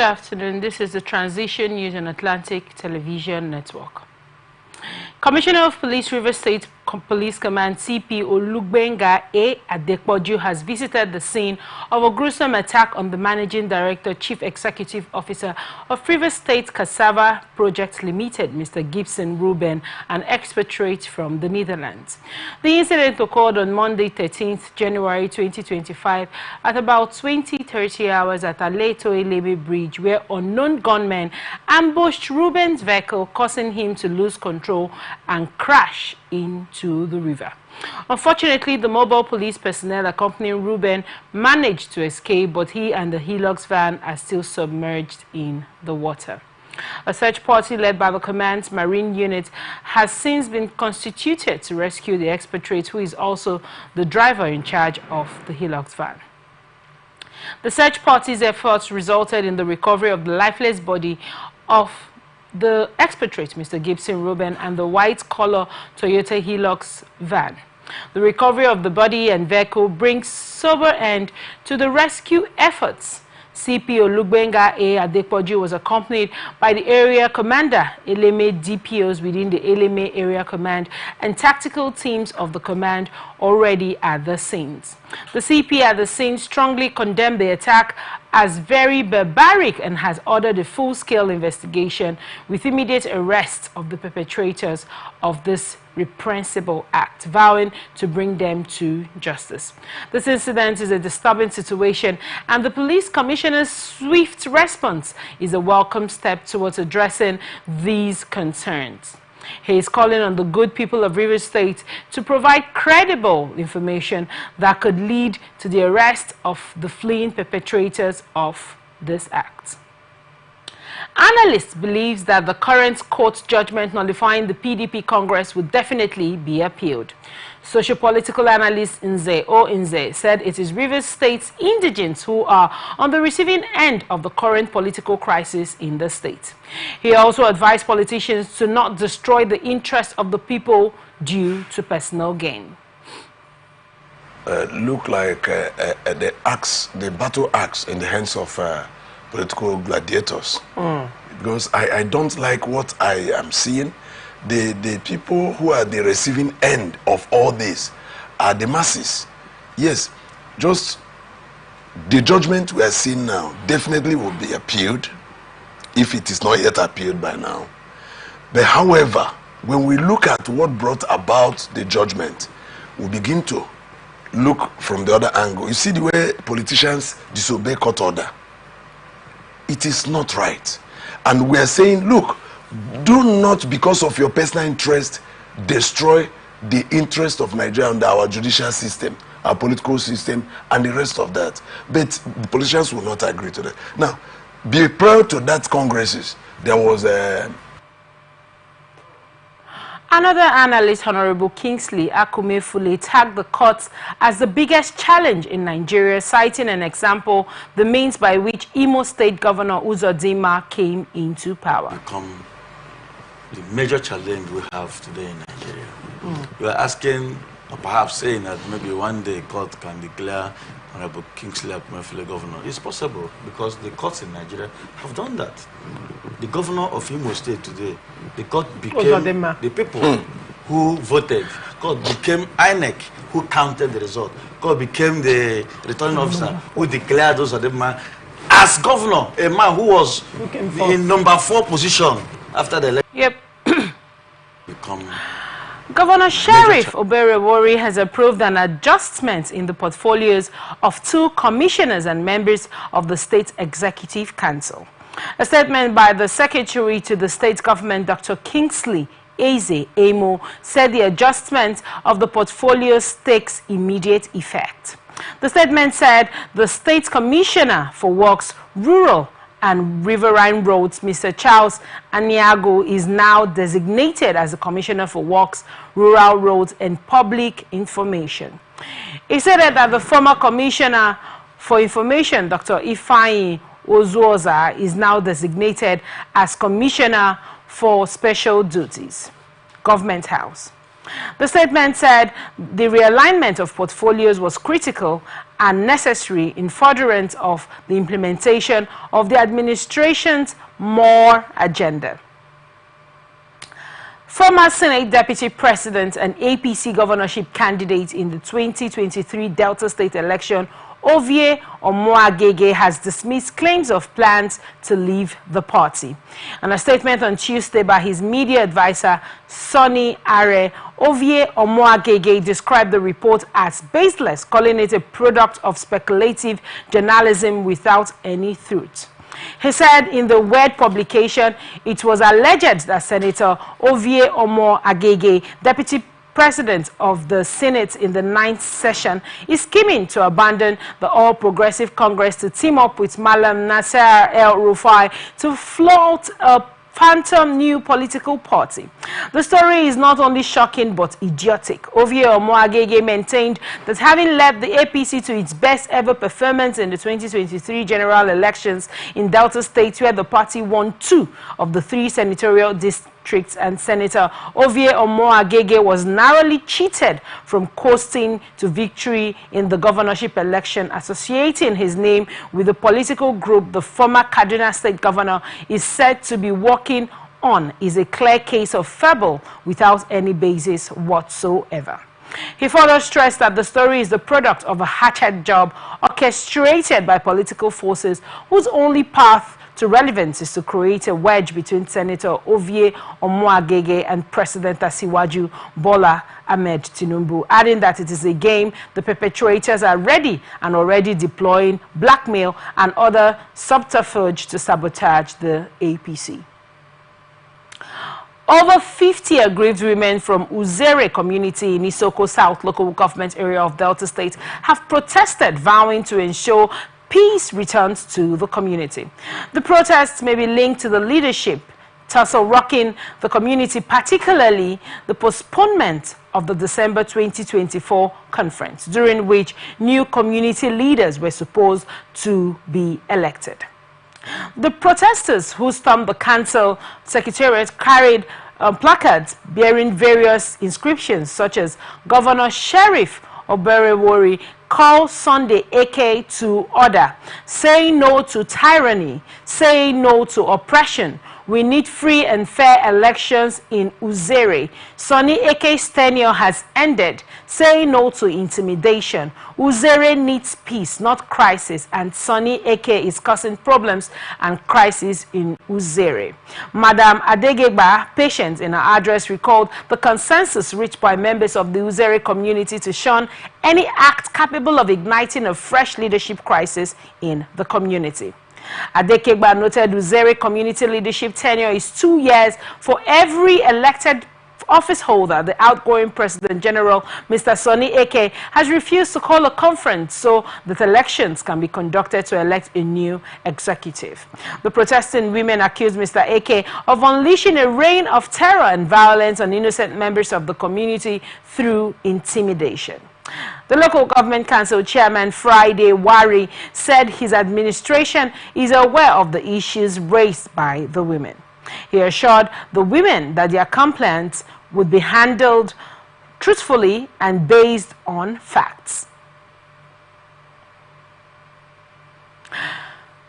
afternoon. This is the Transition News on Atlantic Television Network. Commissioner of Police Rivers State Police Command CP Olugbenga A. Adepoju has visited the scene of a gruesome attack on the Managing Director, Chief Executive Officer of Rivers State Cassava Project Limited, Mr. Gibson Ruben, an expatriate from the Netherlands. The incident occurred on Monday, 13th January 2025 at about 20:30 hours at Aleto Eleme Bridge, where unknown gunmen ambushed Ruben's vehicle, causing him to lose control and crash into the river. Unfortunately, the mobile police personnel accompanying Ruben managed to escape, but he and the Hilux van are still submerged in the water. A search party led by the command's marine unit has since been constituted to rescue the expatriate, who is also the driver in charge of the Hilux van. The search party's efforts resulted in the recovery of the lifeless body of the expatriate, Mr. Gibson Ruben, and the white-collar Toyota Hilux van. The recovery of the body and vehicle brings sober end to the rescue efforts. CP Olugbenga A. Adepoju was accompanied by the area commander, Eleme DPOs within the Eleme area command, and tactical teams of the command already at the scenes. The CP at the scene strongly condemned the attack as very barbaric and has ordered a full-scale investigation with immediate arrest of the perpetrators of this reprehensible act, vowing to bring them to justice. This incident is a disturbing situation, and the police commissioner's swift response is a welcome step towards addressing these concerns. He is calling on the good people of Rivers State to provide credible information that could lead to the arrest of the fleeing perpetrators of this act. Analysts believe that the current court judgment nullifying the PDP Congress would definitely be appealed. Sociopolitical analyst Nze said it is Rivers State's indigents who are on the receiving end of the current political crisis in the state. He also advised politicians to not destroy the interests of the people due to personal gain. Look like the battle axe in the hands of political gladiators. Because I don't like what I am seeing. The people who are the receiving end of all this are the masses. Yes, just the judgment we are seeing now definitely will be appealed, if it is not yet appealed by now. But however, when we look at what brought about the judgment, we begin to look from the other angle. You see the way politicians disobey court order. It is not right. And we are saying, look, do not, because of your personal interest, destroy the interest of Nigeria and our judicial system, our political system, and the rest of that. But the politicians will not agree to that. Now, prior to that congresses, there was a... Another analyst, Honorable Kingsley Akumefule, tagged the courts as the biggest challenge in Nigeria, citing an example, the means by which Imo State Governor Uzodinma came into power. Become the major challenge we have today in Nigeria. We are asking, or perhaps saying that maybe one day court can declare Honorable Kingsley Akumefule governor. It's possible because the courts in Nigeria have done that. The governor of Imo State today, the court became the people who voted. Court became INEC who counted the result. Court became the returning officer who declared those Odema as governor, a man who was in number 4 position after the election. Yep. Governor Sheriff Oberewori has approved an adjustment in the portfolios of 2 commissioners and members of the State Executive Council. A statement by the Secretary to the State Government, Dr. Kingsley Eze Emo, said the adjustment of the portfolios takes immediate effect. The statement said the State Commissioner for Works, Rural and Riverine Roads, Mr. Charles Aniago, is now designated as the Commissioner for Works, Rural Roads and Public Information. He said that the former Commissioner for Information, Dr. Ifeanyi Ozuoza, is now designated as Commissioner for Special Duties, Government House. The statement said the realignment of portfolios was critical and necessary in furtherance of the implementation of the administration's more agenda. Former Senate Deputy President and APC governorship candidate in the 2023 Delta State election, Ovie Omoagege, has dismissed claims of plans to leave the party. In a statement on Tuesday by his media advisor, Sonny Are, Ovie Omoagege described the report as baseless, calling it a product of speculative journalism without any truth. He said in the Word publication, it was alleged that Senator Ovie Omoagege, Deputy President of the Senate in the 9th session, is scheming to abandon the All Progressive Congress to team up with Malam Nasser El-Rufai to float a phantom new political party. The story is not only shocking but idiotic. Ovie Omoagege maintained that having led the APC to its best ever performance in the 2023 general elections in Delta State, where the party won 2 of the 3 senatorial districts, and Senator Ovie Omoagege was narrowly cheated from coasting to victory in the governorship election, associating his name with the political group the former Kaduna State governor is said to be working on, is a clear case of fable without any basis whatsoever. He further stressed that the story is the product of a hatchet job orchestrated by political forces whose only path to relevance is to create a wedge between Senator Ovie Omoagege and President Asiwaju Bola Ahmed Tinubu, adding that it is a game the perpetrators are ready and already deploying blackmail and other subterfuge to sabotage the APC. Over 50 aggrieved women from Uzere community in Isoko South local government area of Delta State have protested, vowing to ensure peace returns to the community. The protests may be linked to the leadership tussle-rocking the community, particularly the postponement of the December 2024 conference, during which new community leaders were supposed to be elected. The protesters who stormed the council secretariat carried placards bearing various inscriptions such as Governor Sheriff Oberewori call Sunday Eke to order, say no to tyranny, say no to oppression. We need free and fair elections in Uzere. Sonny Eke's tenure has ended. Say no to intimidation. Uzere needs peace, not crisis, and Sonny Eke is causing problems and crisis in Uzere. Madam Adegegba, patient in her address, recalled the consensus reached by members of the Uzere community to shun any act capable of igniting a fresh leadership crisis in the community. Adekegba noted Uzere community leadership tenure is 2 years for every elected office holder. The outgoing President General, Mr. Sonny Eke, has refused to call a conference so that elections can be conducted to elect a new executive. The protesting women accused Mr. Eke of unleashing a reign of terror and violence on innocent members of the community through intimidation. The local government council chairman, Friday Wari, said his administration is aware of the issues raised by the women. He assured the women that their complaints would be handled truthfully and based on facts.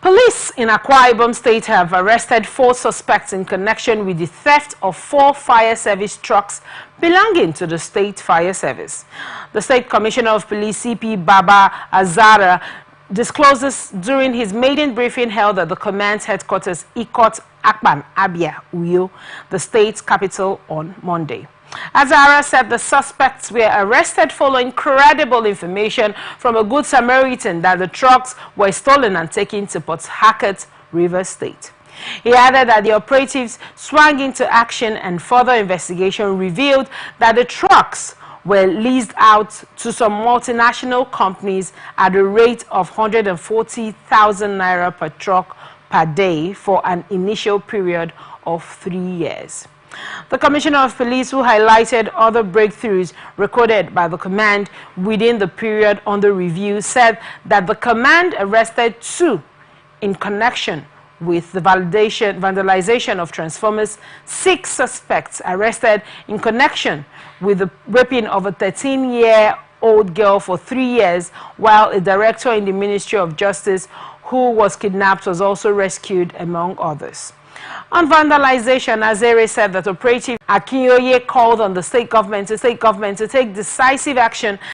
Police in Akwa Ibom State have arrested 4 suspects in connection with the theft of 4 fire service trucks belonging to the State Fire Service. The State Commissioner of Police, CP Baba Azara, discloses during his maiden briefing held at the command's headquarters, Ikot Akpan, Abia, Uyo, the state's capital, on Monday. Azara said the suspects were arrested following credible information from a Good Samaritan that the trucks were stolen and taken to Port Harcourt, Rivers State. He added that the operatives swung into action and further investigation revealed that the trucks were leased out to some multinational companies at a rate of 140,000 naira per truck per day for an initial period of 3 years. The Commissioner of Police, who highlighted other breakthroughs recorded by the command within the period under review, said that the command arrested 2 in connection with the vandalization of transformers. 6 suspects arrested in connection with the raping of a 13-year-old girl for 3 years, while a director in the Ministry of Justice who was kidnapped was also rescued, among others. On vandalization, Azere said that Operative Akinyoye called on the state government to take decisive action